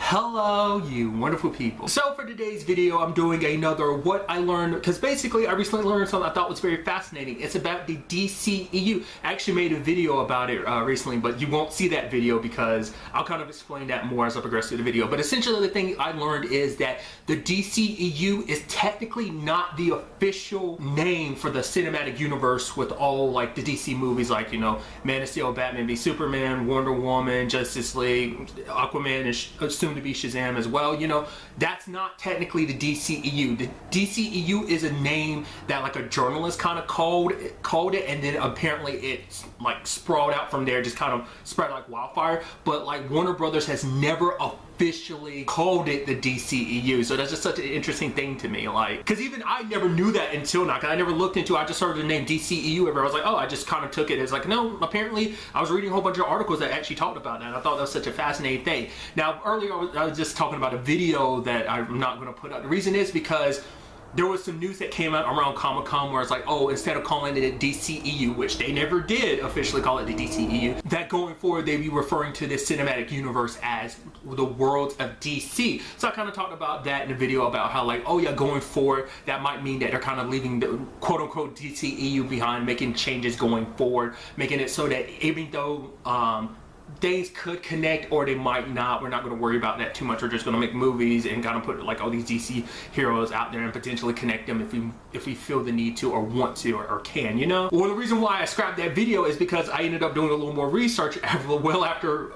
Hello, you wonderful people. So for today's video, I'm doing another what I learned, because basically I recently learned something I thought was very fascinating. It's about the DCEU. I actually made a video about it recently, but you won't see that video because I'll kind of explain that more as I progress through the video. But essentially the thing I learned is that the DCEU is technically not the official name for the cinematic universe with all like the DC movies, like, you know, Man of Steel, Batman v Superman, Wonder Woman, Justice League, Aquaman, and soon to be Shazam as well. You know, that's not technically the DCEU. The DCEU is a name that like a journalist kind of called it, and then apparently it's like sprawled out from there, just kind of spread like wildfire. But like Warner Brothers has never officially called it the DCEU, so that's just such an interesting thing to me, like, because even I never knew that until now, because I never looked into it. I just heard the name DCEU everywhere. I was like, oh, I just kind of took it as like, no, apparently I was reading a whole bunch of articles that actually talked about that, and I thought that was such a fascinating thing. Now earlier I was just talking about a video that I'm not going to put out. The reason is because there was some news that came out around Comic-Con where it's like, oh, instead of calling it a DCEU, which they never did officially call it the DCEU, that going forward they'd be referring to this cinematic universe as the worlds of DC. So I kind of talked about that in the video about how like, oh yeah, going forward that might mean that they're kind of leaving the quote-unquote DCEU behind, making changes going forward, making it so that even though things could connect or they might not, we're not going to worry about that too much. We're just going to make movies and kind of put like all these DC heroes out there and potentially connect them if we feel the need to or want to or can, you know. Well, the reason why I scrapped that video is because I ended up doing a little more research well after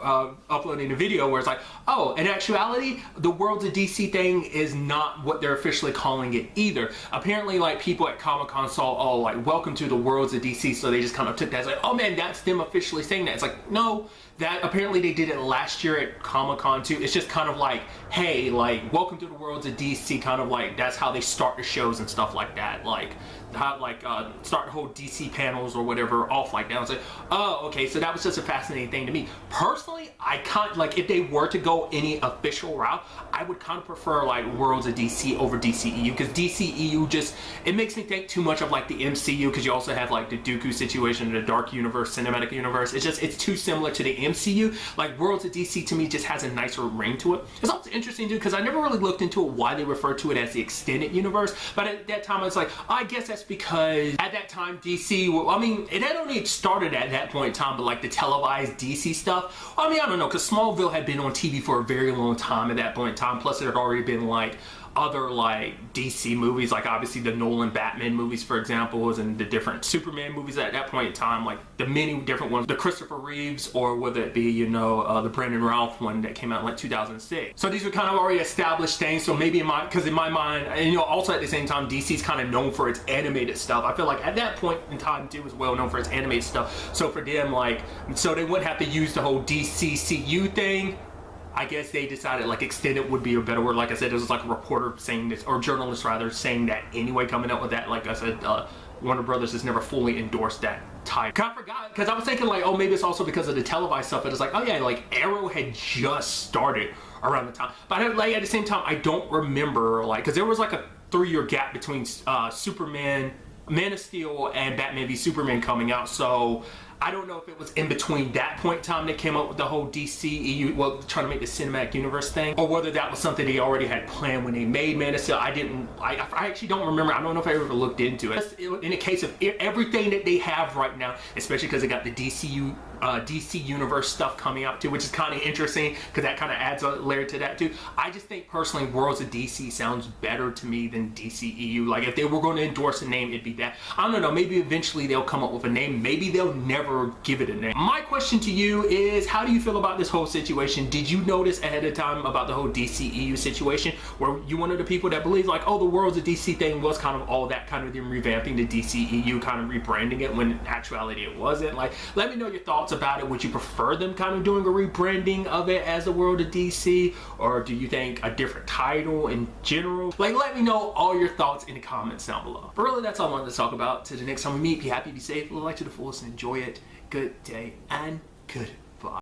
uploading the video, where it's like, oh, in actuality the Worlds of DC thing is not what they're officially calling it either. Apparently like people at Comic-Con saw, oh, like welcome to the Worlds of DC, so they just kind of took that as like, oh man, that's them officially saying that. It's like, no, that apparently they did it last year at Comic-Con too. It's just kind of like, hey, like welcome to the Worlds of DC, kind of like that's how they start the shows and stuff like that, like how like start the whole DC panels or whatever off like that. I was like, oh, okay, so that was just a fascinating thing to me personally. I can't, like, if they were to go any official route, I would kind of prefer like Worlds of DC over DCEU, because DCEU just, it makes me think too much of like the MCU, because you also have like the Dooku situation, the Dark Universe, Cinematic Universe. It's just, it's too similar to the MCU. Like Worlds of DC to me just has a nicer ring to it. It's also interesting too, because I never really looked into it why they refer to it as the Extended Universe, but at that time I was like, oh, I guess that's because at that time DC, well, I mean, it had only started at that point in time, but like the televised DC stuff, I mean, I don't know, because Smallville had been on TV for a very long time at that point in time, plus it had already been like other like DC movies, like obviously the Nolan Batman movies, for example, and the different Superman movies at that point in time, like the many different ones, the Christopher Reeves, or whether it be, you know, the Brandon Routh one that came out in like 2006. So these were kind of already established things. So maybe in my, because in my mind, and you know, also at the same time, DC's kind of known for its animated stuff. I feel like at that point in time too was well known for its animated stuff. So for them, like, so they wouldn't have to use the whole DCCU thing. I guess they decided like extended would be a better word. Like I said, it was like a reporter saying this, or journalist rather, saying that anyway, coming up with that. Like I said, Warner Brothers has never fully endorsed that type. I forgot, because I was thinking like, oh, maybe it's also because of the televised stuff, but it's like, oh yeah, like Arrow had just started around the time. But like at the same time, I don't remember, like, because there was like a 3-year gap between Superman, Man of Steel, and Batman v Superman coming out. So I don't know if it was in between that point in time they came up with the whole DCEU, well, trying to make the cinematic universe thing, or whether that was something they already had planned when they made Man of Steel. I actually don't remember. I don't know if I ever looked into it. In the case of everything that they have right now, especially because they got the DC Universe stuff coming out too, which is kind of interesting because that kind of adds a layer to that too. I just think personally Worlds of DC sounds better to me than DCEU. Like if they were going to endorse a name, it'd be that. I don't know, maybe eventually they'll come up with a name. Maybe they'll never give it a name. My question to you is, how do you feel about this whole situation? Did you notice ahead of time about the whole DCEU situation? Were you one of the people that believes like, oh, the Worlds of DC thing was kind of all that, kind of them revamping the DCEU, kind of rebranding it, when in actuality it wasn't? Like, let me know your thoughts about it. Would you prefer them kind of doing a rebranding of it as the World of DC, or do you think a different title in general? Like, let me know all your thoughts in the comments down below. But really, that's all I wanted to talk about. Till the next time we meet, be happy, be safe, live life to the fullest, and enjoy it. Good day and good